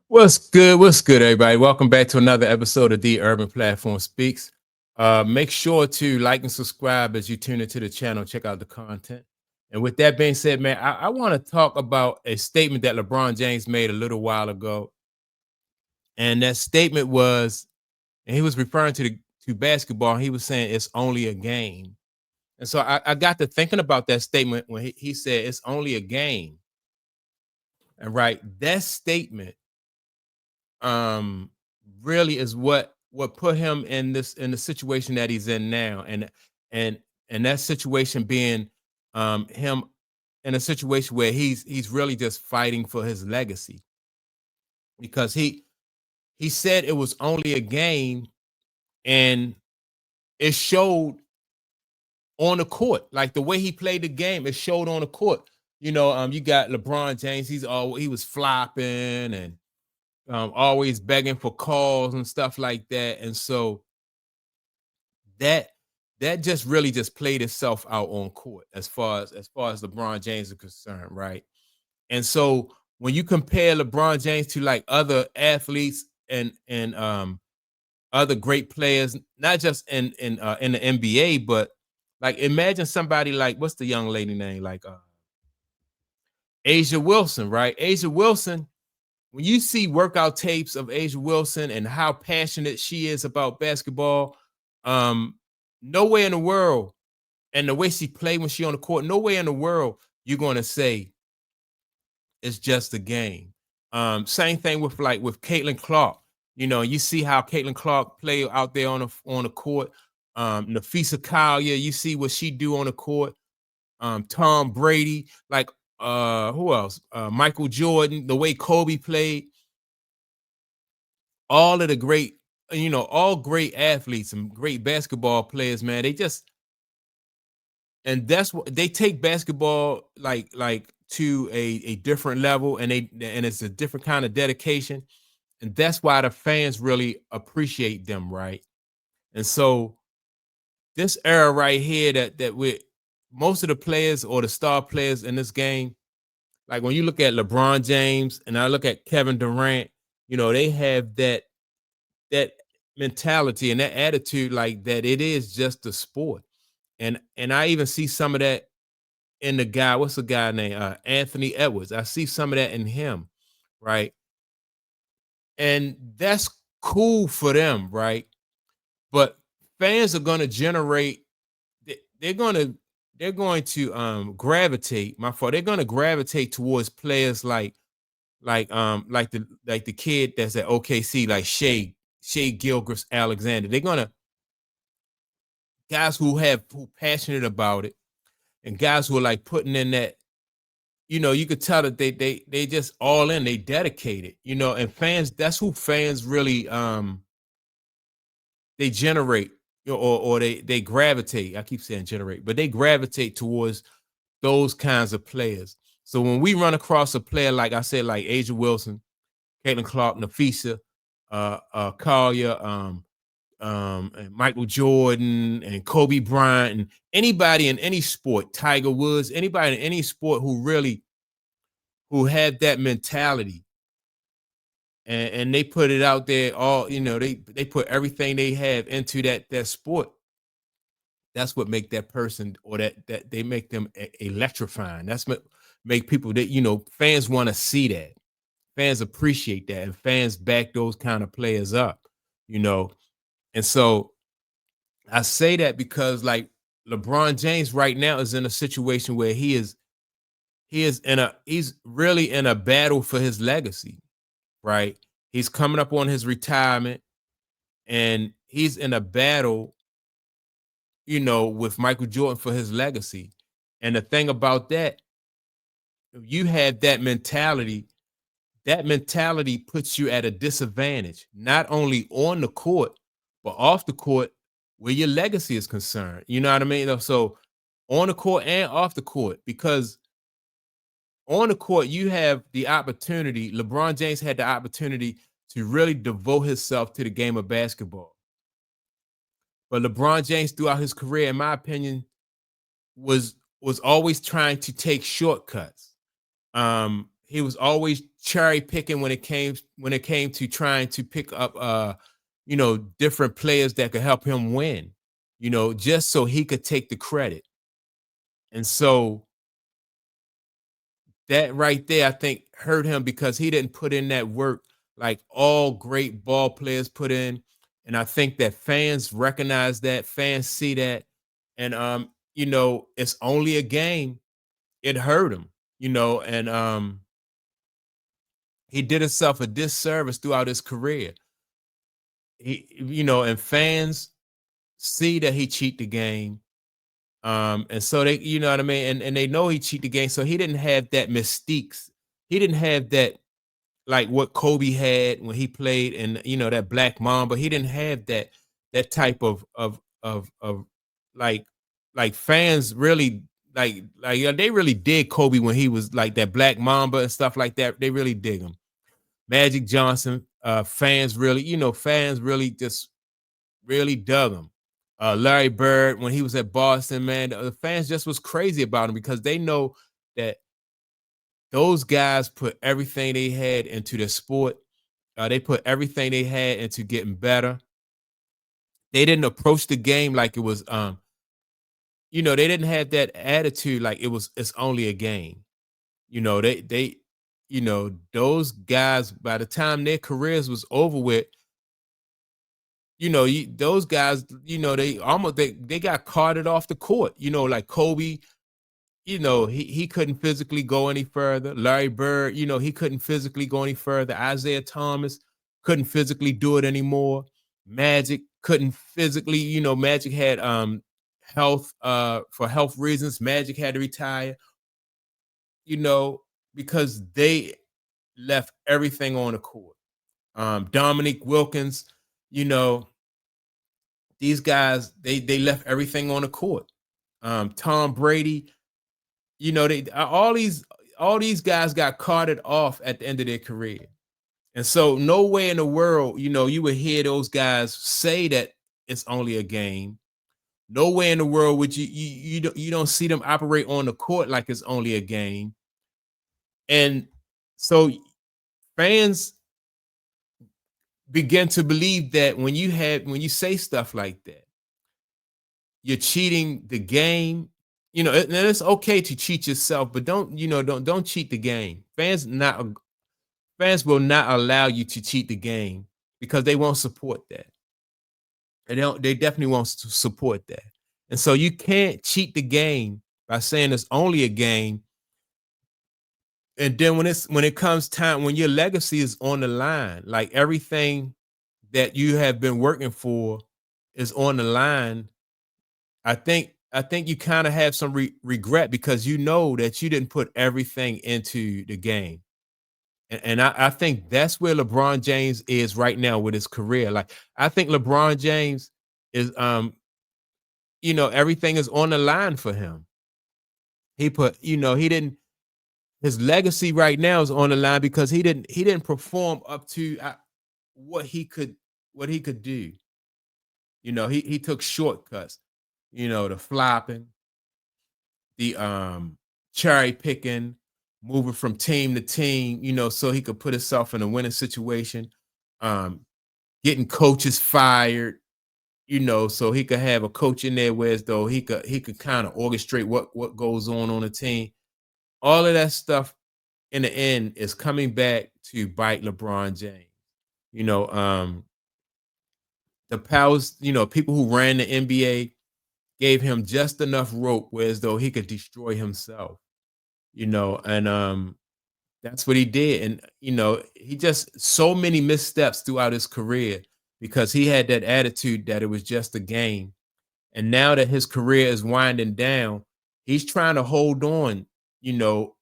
What's good? What's good, everybody? Welcome back to another episode of The Urban Platform Speaks. Make sure to like and subscribe as you tune into the channel. Check out the content. And with that being said, man, I want to talk about a statement that LeBron James made a little while ago. And that statement was, and he was referring to basketball. And he was saying it's only a game. And so I got to thinking about that statement when he said it's only a game. And right, that statement um really is what put him in the situation that he's in now, and and that situation being him in a situation where he's really just fighting for his legacy, because he said it was only a game, and it showed on the court. Like the way he played the game, it showed on the court. You got LeBron James, he was flopping and always begging for calls and stuff like that. And so that that just really just played itself out on court as far as LeBron James is concerned, right? And so when you compare LeBron James to like other athletes and other great players, not just in the NBA, but like imagine somebody like, what's the young lady name, like Asia Wilson, right? Asia Wilson, when you see workout tapes of Asia Wilson and how passionate she is about basketball, um, nowhere in the world, and the way she played when she on the court, nowhere in the world you're going to say it's just a game. Same thing with Caitlin Clark. You see how Caitlin Clark play out there on the court. Nafisa Collier, you see what she do on the court. Tom Brady, like who else? Michael Jordan, the way Kobe played, all of the great, all great athletes and great basketball players, man. And that's what they take basketball like to a different level, and it's a different kind of dedication. And that's why the fans really appreciate them, right? And so this era right here that with most of the players or the star players in this game, like when you look at LeBron James and I look at Kevin Durant, they have that mentality and that attitude, like that it is just a sport. And I even see some of that in the guy, what's the guy name? Anthony Edwards. I see some of that in him, right? And that's cool for them, right? But fans are gonna generate, they're gonna they're going to gravitate, my fault. They're gonna gravitate towards players like the kid that's at OKC, like Shea Gilgris Alexander. They're gonna guys who passionate about it, and guys who are like putting in that, you could tell that they just all in, they dedicated, and fans, that's who fans really they generate, or they gravitate. I keep saying generate, but they gravitate towards those kinds of players. So when we run across a player, like I said, like Asia Wilson, Caitlin Clark, Nafisa, Collier, and Michael Jordan and Kobe Bryant, and anybody in any sport, Tiger Woods, anybody in any sport who had that mentality, and they put it out there, all they put everything they have into that sport. That's what make that person, or that they make them electrifying. That's what make people, that fans want to see that. Fans appreciate that, and fans back those kind of players up, you know. And so I say that because like LeBron James right now is in a situation where he's really in a battle for his legacy, right? He's coming up on his retirement, and he's in a battle, with Michael Jordan for his legacy. And the thing about that, you have that mentality puts you at a disadvantage, not only on the court, but off the court where your legacy is concerned. You know what I mean? So on the court and off the court, because on the court, you have the opportunity. LeBron James had the opportunity to really devote himself to the game of basketball. But LeBron James, throughout his career, in my opinion, was always trying to take shortcuts. he was always cherry picking when it came to trying to pick up different players that could help him win, just so he could take the credit. And so that right there, I think, hurt him because he didn't put in that work like all great ball players put in. And I think that fans recognize that, fans see that. And it's only a game. It hurt him, and he did himself a disservice throughout his career. And fans see that he cheat the game. And so they, you know what I mean? And they know he cheat the game. So he didn't have that mystiques. He didn't have that like what Kobe had when he played in, that Black Mamba. He didn't have that type of like fans really yeah, they really dig Kobe when he was like that Black Mamba and stuff like that. They really dig him. Magic Johnson, fans really just really dug him. Larry Bird, when he was at Boston, man, the fans just was crazy about him because they know that those guys put everything they had into the sport. They put everything they had into getting better. They didn't approach the game like it was, they didn't have that attitude like it's only a game. Those guys, by the time their careers was over with, those guys, they got carted off the court. Like Kobe, he couldn't physically go any further. Larry Bird, he couldn't physically go any further. Isaiah Thomas couldn't physically do it anymore. Magic couldn't physically, Magic had health for health reasons. Magic had to retire, you know, because they left everything on the court. Dominique Wilkins, you know, these guys, they left everything on the court. Tom Brady, they all these guys got carted off at the end of their career. And so no way in the world, you would hear those guys say that it's only a game. No way in the world would you don't see them operate on the court like it's only a game. And so fans begin to believe that when you say stuff like that, you're cheating the game. And it's okay to cheat yourself, but don't cheat the game. Fans will not allow you to cheat the game because they won't support that. They definitely won't support that. And so you can't cheat the game by saying it's only a game. And then when it comes time, when your legacy is on the line, like everything that you have been working for is on the line, I think you kind of have some regret because you know that you didn't put everything into the game. And I think that's where LeBron James is right now with his career. Like I think LeBron James is everything is on the line for him. He didn't his legacy right now is on the line because he didn't perform up to what he could do. He took shortcuts, the flopping, the cherry picking, moving from team to team, so he could put himself in a winning situation, um, getting coaches fired, so he could have a coach in there where as though he could kind of orchestrate what goes on the team. All of that stuff in the end is coming back to bite LeBron James. You know, the powers, people who ran the NBA gave him just enough rope where as though he could destroy himself, and that's what he did. And he just so many missteps throughout his career because he had that attitude that it was just a game. And now that his career is winding down, he's trying to hold on, you know.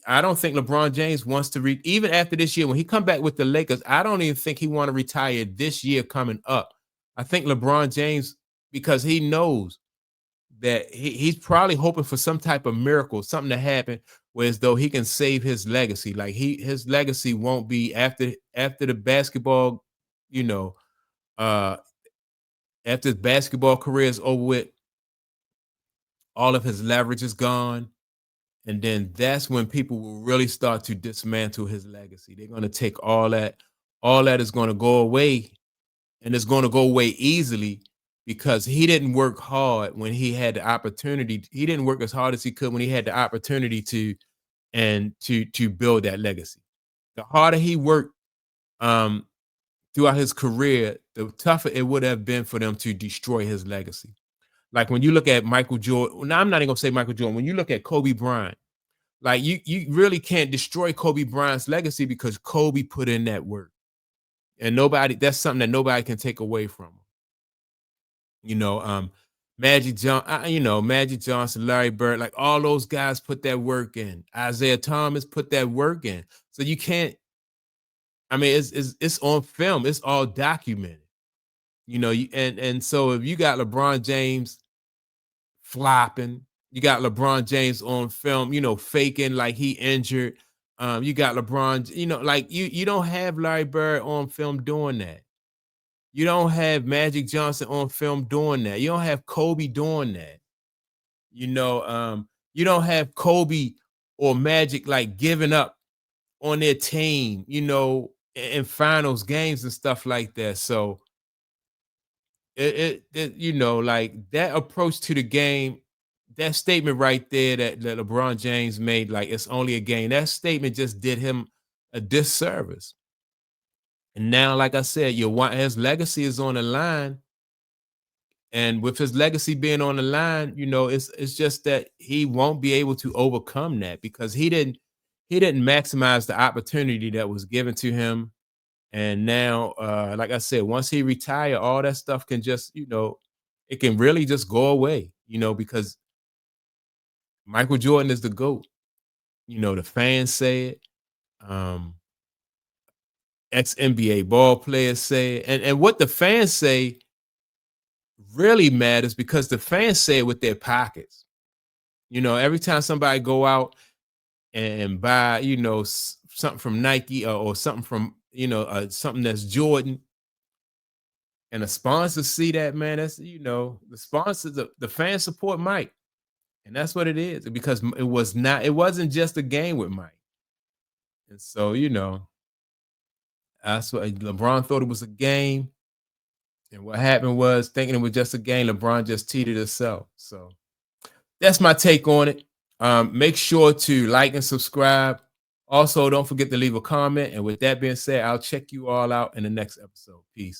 I don't think LeBron James wants to even after this year when he come back with the Lakers. I don't even think he want to retire this year coming up. I think LeBron James, because he knows that he's probably hoping for some type of miracle, something to happen, whereas though he can save his legacy. Like his legacy won't be after the basketball, you know, uh after his basketball career is over with, all of his leverage is gone. And then that's when people will really start to dismantle his legacy. They're going to take all that is going to go away, and it's going to go away easily because he didn't work hard when he had the opportunity. He didn't work as hard as he could when he had the opportunity to build that legacy. The harder he worked um, throughout his career, the tougher it would have been for them to destroy his legacy. Like when you look at Michael Jordan, now I'm not even gonna say Michael Jordan. When you look at Kobe Bryant, like you really can't destroy Kobe Bryant's legacy because Kobe put in that work, and nobody that's something that nobody can take away from him. You know, Magic Johnson, Larry Bird, like all those guys put that work in. Isaiah Thomas put that work in. So you can't. I mean, it's on film. It's all documented. And so if you got LeBron James flopping, you got LeBron James on film, faking like he injured. You got LeBron, like you don't have Larry Bird on film doing that. You don't have Magic Johnson on film doing that. You don't have Kobe doing that. You don't have Kobe or Magic like giving up on their team, in finals games and stuff like that. So like that approach to the game, that statement right there that LeBron James made, like it's only a game. That statement just did him a disservice. And now, like I said, his legacy is on the line. And with his legacy being on the line, it's just that he won't be able to overcome that because he didn't maximize the opportunity that was given to him. And now, like I said, once he retire, all that stuff can just, it can really just go away, because Michael Jordan is the GOAT. The fans say it. Um, ex-NBA ball players say it. And what the fans say really matters because the fans say it with their pockets. Every time somebody go out and buy, something from Nike or something from, something that's Jordan, and the sponsors see that, man, that's, the sponsors, the fans support Mike. And that's what it is because it wasn't just a game with Mike. And so, that's what LeBron thought it was a game. And what happened was thinking it was just a game, LeBron just cheated himself. So that's my take on it. Make sure to like and subscribe. Also, don't forget to leave a comment. And with that being said, I'll check you all out in the next episode. Peace.